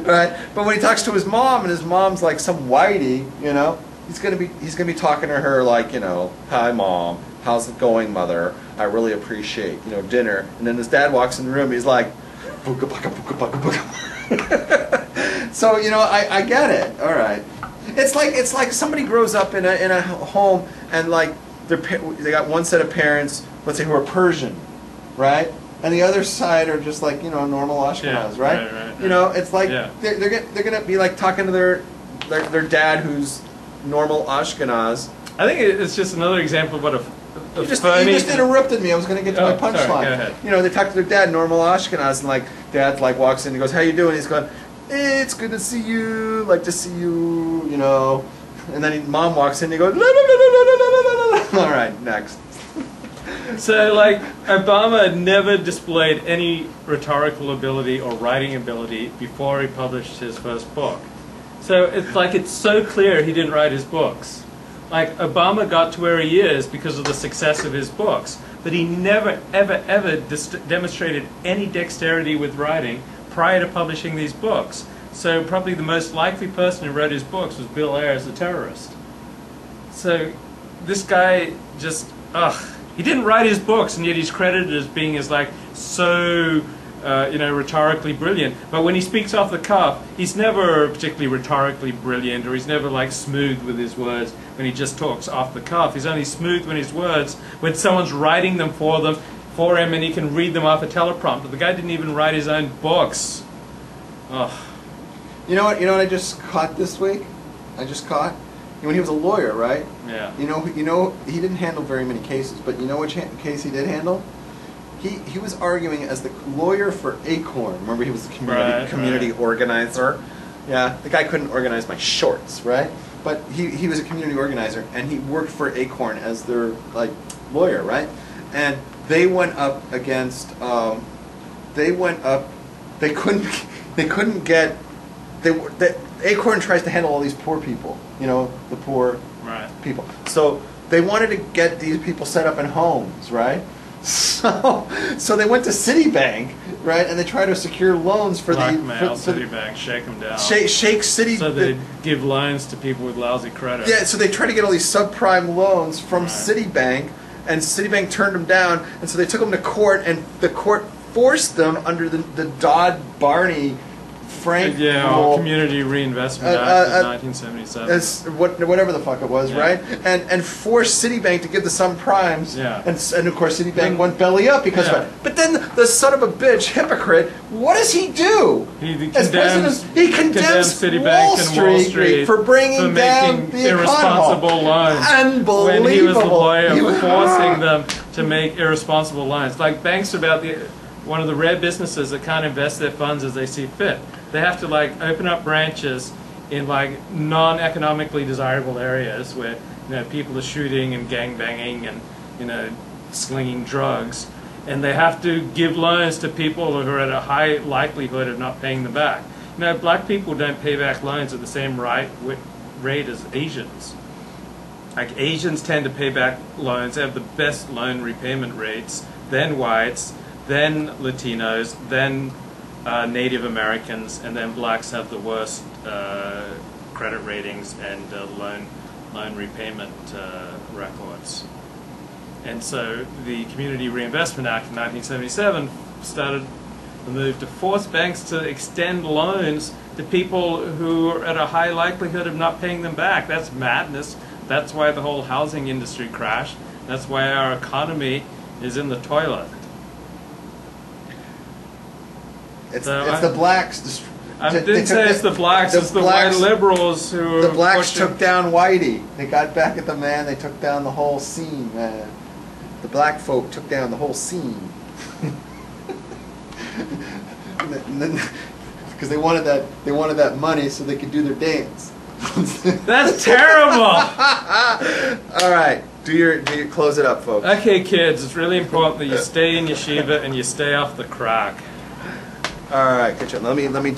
Right? But when he talks to his mom, and his mom's like some whitey, you know, he's gonna be talking to her like, you know, hi mom, how's it going, mother? I really appreciate, you know, dinner. And then his dad walks in the room, he's like, so, you know, I get it. All right. It's like somebody grows up in a home, and like they got one set of parents, let's say, who are Persian, right? And the other side are just like, you know, normal Ashkenaz, right? Right. You know, it's like they're gonna be like talking to their dad who's normal Ashkenaz. I think it's just another example of what You just interrupted me. I was going to get to my punchline. Sorry, go ahead. You know, they talk to their dad, normal Ashkenaz, and like dad like walks in and goes, "How you doing?" He's going, "It's good to see you. Like to see you." You know, and then mom walks in and he goes, "La, la, la, la, la, la, la, la." All right, next. So, like, Obama never displayed any rhetorical ability or writing ability before he published his first book. So it's so clear he didn't write his books. Like, Obama got to where he is because of the success of his books, but he never, ever demonstrated any dexterity with writing prior to publishing these books. So probably the most likely person who wrote his books was Bill Ayers, the terrorist. So this guy just, he didn't write his books, and yet he's credited as being so you know, rhetorically brilliant. But when he speaks off the cuff, he's never particularly rhetorically brilliant, or he's never like smooth with his words when he just talks off the cuff. He's only smooth when his words, when someone's writing them for him, and he can read them off a teleprompter. The guy didn't even write his own books. Ugh. You know what I just caught this week? When he was a lawyer, right? Yeah. You know, he didn't handle very many cases, but you know which case he did handle? He was arguing as the lawyer for Acorn. Remember, he was the community organizer. Yeah, the guy couldn't organize my shorts, right? But he was a community organizer, and he worked for Acorn as their like lawyer, right? And they went up against. They couldn't get. Acorn tries to handle all these poor people. You know, the poor people. So they wanted to get these people set up in homes, right? So they went to Citibank, right, and they tried to secure loans for Blackmail Citibank, shake them down. Shake Citi. So they give loans to people with lousy credit. Yeah, so they tried to get all these subprime loans from Citibank, and Citibank turned them down, and so they took them to court, and the court forced them under the Dodd-Barney Community Reinvestment Act of 1977. Whatever the fuck it was, right? And forced Citibank to give the subprimes. Yeah. And of course Citibank went belly up because of it. But then the son of a bitch, hypocrite, what does he do? He condemns Citibank and Wall Street for bringing down the irresponsible loans. Unbelievable. When he was the lawyer forcing them to make irresponsible loans. Like, banks are one of the rare businesses that can't invest their funds as they see fit. They have to like open up branches in like non-economically desirable areas where, you know, people are shooting and gang banging and, you know, slinging drugs, and they have to give loans to people who are at a high likelihood of not paying them back. You know, black people don't pay back loans at the same rate as Asians. Like, Asians tend to pay back loans. They have the best loan repayment rates, then whites, then Latinos, then Native Americans, and then blacks have the worst credit ratings and loan repayment records. And so the Community Reinvestment Act of 1977 started the move to force banks to extend loans to people who are at a high likelihood of not paying them back. That's madness. That's why the whole housing industry crashed. That's why our economy is in the toilet. It's the blacks. I didn't say it's the blacks. It's the white liberals who. The blacks took down Whitey. They got back at the man. They took down the whole scene, man. The black folk took down the whole scene. Because they wanted that money so they could do their dance. That's terrible. All right, do your close it up, folks. Okay, kids, it's really important that you stay in yeshiva and you stay off the crack. All right, good job. Let me do